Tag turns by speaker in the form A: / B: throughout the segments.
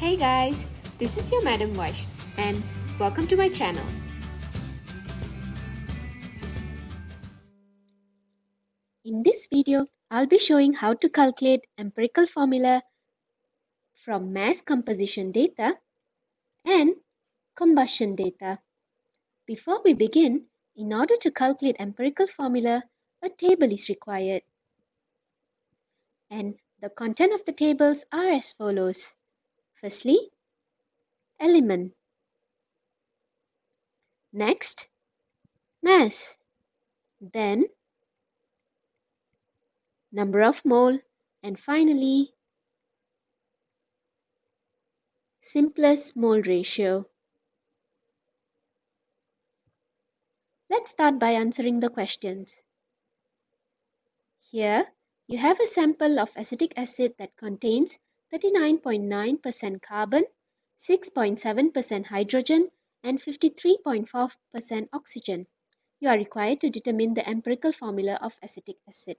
A: Hey guys, this is your Madam Vash and welcome to my channel.
B: In this video, I'll be showing how to calculate empirical formula from mass composition data and combustion data. Before we begin, in order to calculate empirical formula, a table is required. And the content of the tables are as follows. Firstly, element. Next, mass. Then, number of mole. And finally, simplest mole ratio. Let's start by answering the questions. Here, you have a sample of acetic acid that contains 39.9% carbon, 6.7% hydrogen, and 53.4% oxygen. You are required to determine the empirical formula of acetic acid.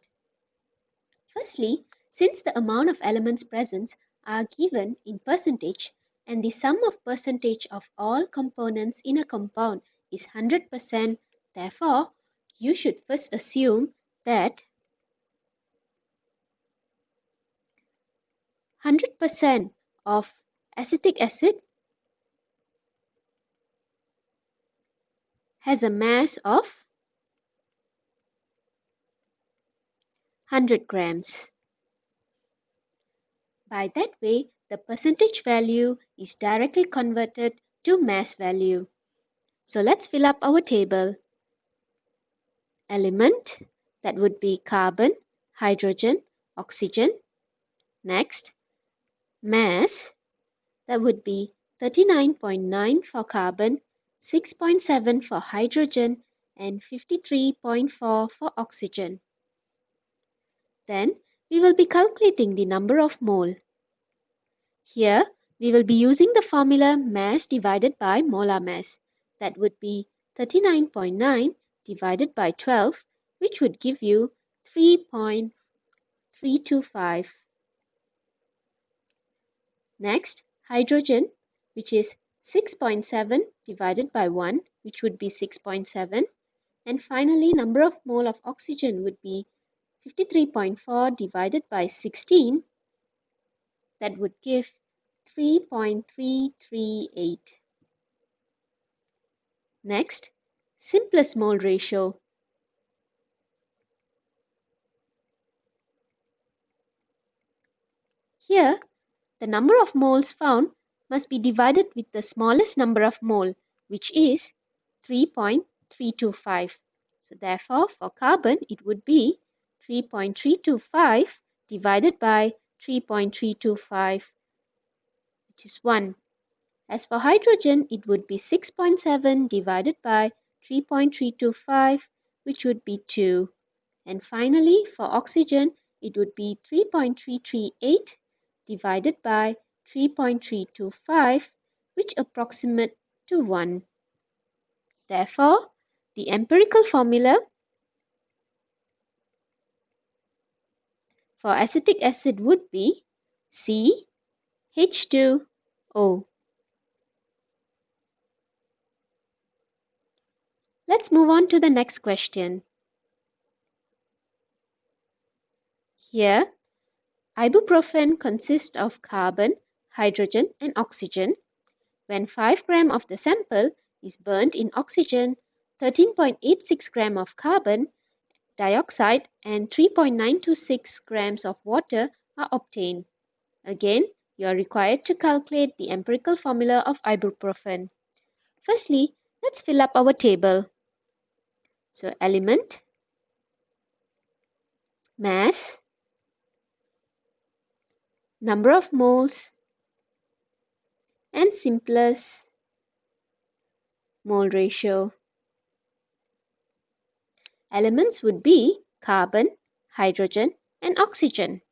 B: Firstly, since the amount of elements present are given in percentage and the sum of percentage of all components in a compound is 100%, therefore, you should first assume that 100% of acetic acid has a mass of 100 grams. By that way, the percentage value is directly converted to mass value. So let's fill up our table. Element, that would be carbon, hydrogen, oxygen. Next, mass, that would be 39.9 for carbon, 6.7 for hydrogen, and 53.4 for oxygen. Then, we will be calculating the number of mole. Here, we will be using the formula mass divided by molar mass. That would be 39.9 divided by 12, which would give you 3.325. Next, hydrogen, which is 6.7 divided by 1, which would be 6.7. And finally, number of mole of oxygen would be 53.4 divided by 16. That would give 3.338. Next, simplest mole ratio. Here, the number of moles found must be divided with the smallest number of mole, which is 3.325. So therefore, for carbon, it would be 3.325 divided by 3.325, which is 1. As for hydrogen, it would be 6.7 divided by 3.325, which would be 2. And finally, for oxygen, it would be 3.338 divided by 3.325, which approximate to 1. Therefore, the empirical formula for acetic acid would be CH2O. Let's move on to the next question. Here, ibuprofen consists of carbon, hydrogen, and oxygen. When 5 grams of the sample is burnt in oxygen, 13.86 grams of carbon dioxide and 3.926 grams of water are obtained. Again, you are required to calculate the empirical formula of ibuprofen. Firstly, let's fill up our table. So, element, mass, number of moles, and simplest mole ratio. Elements would be carbon, hydrogen, and oxygen.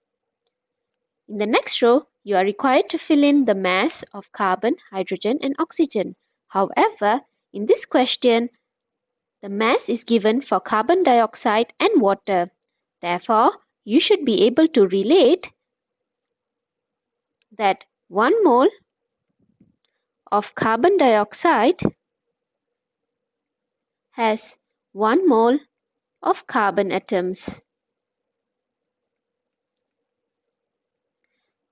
B: In the next row, you are required to fill in the mass of carbon, hydrogen, and oxygen. However, in this question, the mass is given for carbon dioxide and water. Therefore, you should be able to relate that 1 mole of carbon dioxide has 1 mole of carbon atoms.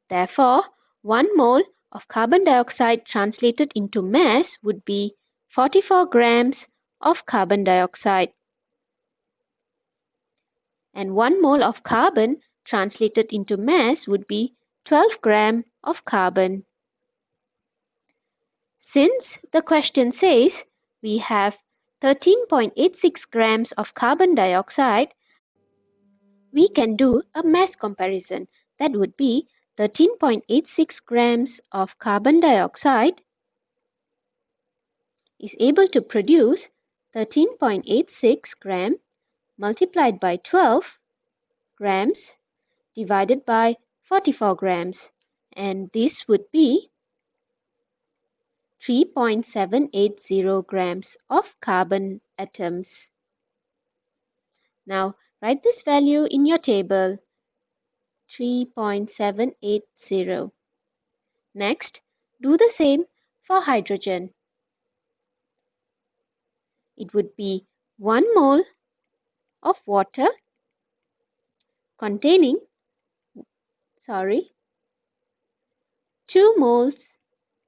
B: Therefore, 1 mole of carbon dioxide translated into mass would be 44 grams of carbon dioxide. And 1 mole of carbon translated into mass would be 12 grams of carbon. Since the question says we have 13.86 grams of carbon dioxide, we can do a mass comparison. That would be 13.86 grams of carbon dioxide is able to produce 13.86 gram multiplied by 12 grams divided by 44 grams, and this would be 3.780 grams of carbon atoms. Now write this value in your table, 3.780. Next, do the same for hydrogen. It would be 1 mole of water containing 2 moles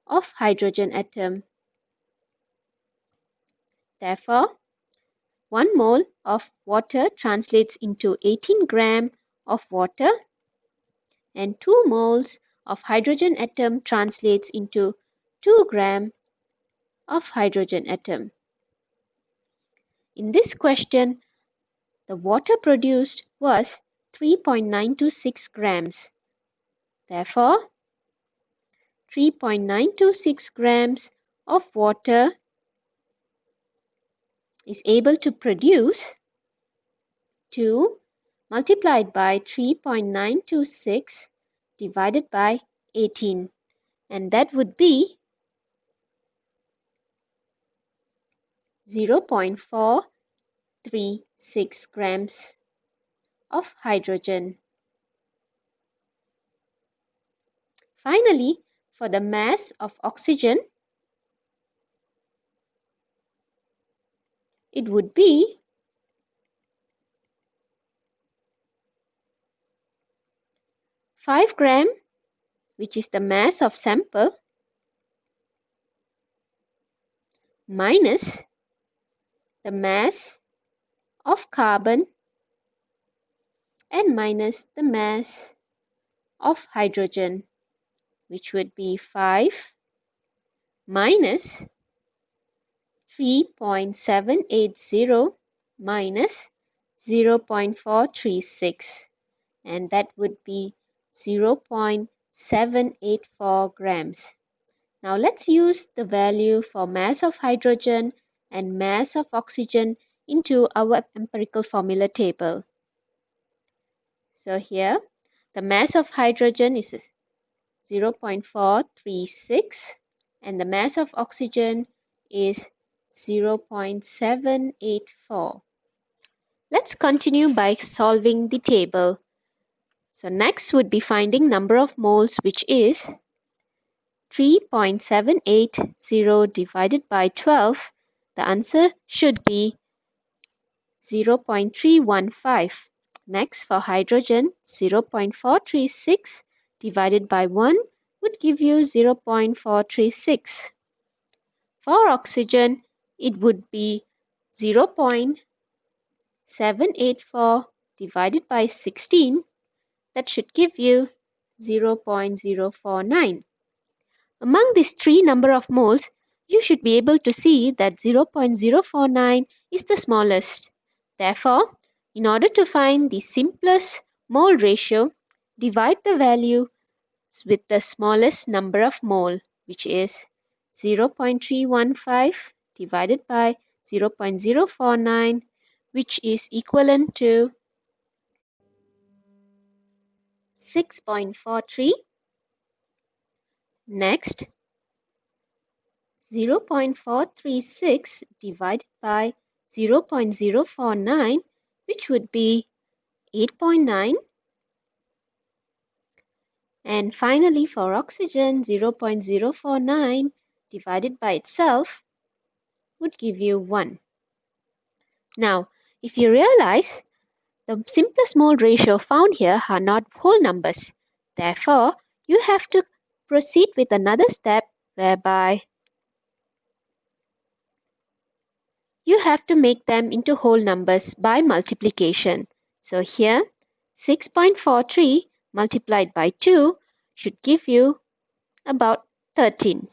B: of hydrogen atom. Therefore, 1 mole of water translates into 18 grams of water, and 2 moles of hydrogen atom translates into 2 grams of hydrogen atom. In this question, the water produced was 3.926 grams. Therefore, 3.926 grams of water is able to produce 2 multiplied by 3.926 divided by 18, and that would be 0.436 grams of hydrogen. Finally, for the mass of oxygen, it would be 5 grams, which is the mass of sample, minus the mass of carbon and minus the mass of hydrogen, which would be 5 minus 3.780 minus 0.436, and that would be 0.784 grams. Now let's use the value for mass of hydrogen and mass of oxygen into our empirical formula table. So here, the mass of hydrogen is 0.436 and the mass of oxygen is 0.784. Let's continue by solving the table. So next would be finding number of moles, which is 3.780 divided by 12. The answer should be 0.315. Next, for hydrogen, 0.436 divided by 1 would give you 0.436. For oxygen, it would be 0.784 divided by 16. That should give you 0.049. Among these three number of moles, you should be able to see that 0.049 is the smallest. Therefore, in order to find the simplest mole ratio, divide the value with the smallest number of mole, which is 0.315 divided by 0.049, which is equivalent to 6.43. Next, 0.436 divided by 0.049, which would be 8.9. And finally, for oxygen, 0.049 divided by itself would give you 1. Now, if you realize, the simplest mole ratio found here are not whole numbers. Therefore, you have to proceed with another step whereby you have to make them into whole numbers by multiplication. So here, 6.43 multiplied by 2 should give you about 13.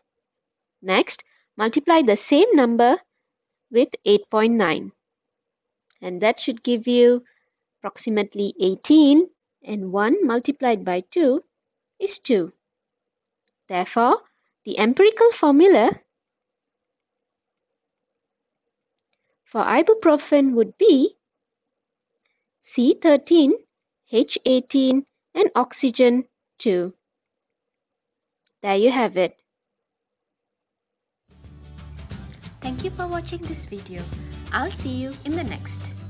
B: Next, multiply the same number with 8.9, and that should give you approximately 18, and 1 multiplied by 2 is 2. Therefore, the empirical formula for ibuprofen would be C13, H18, and oxygen 2. There you have it.
A: Thank you for watching this video. I'll see you in the next.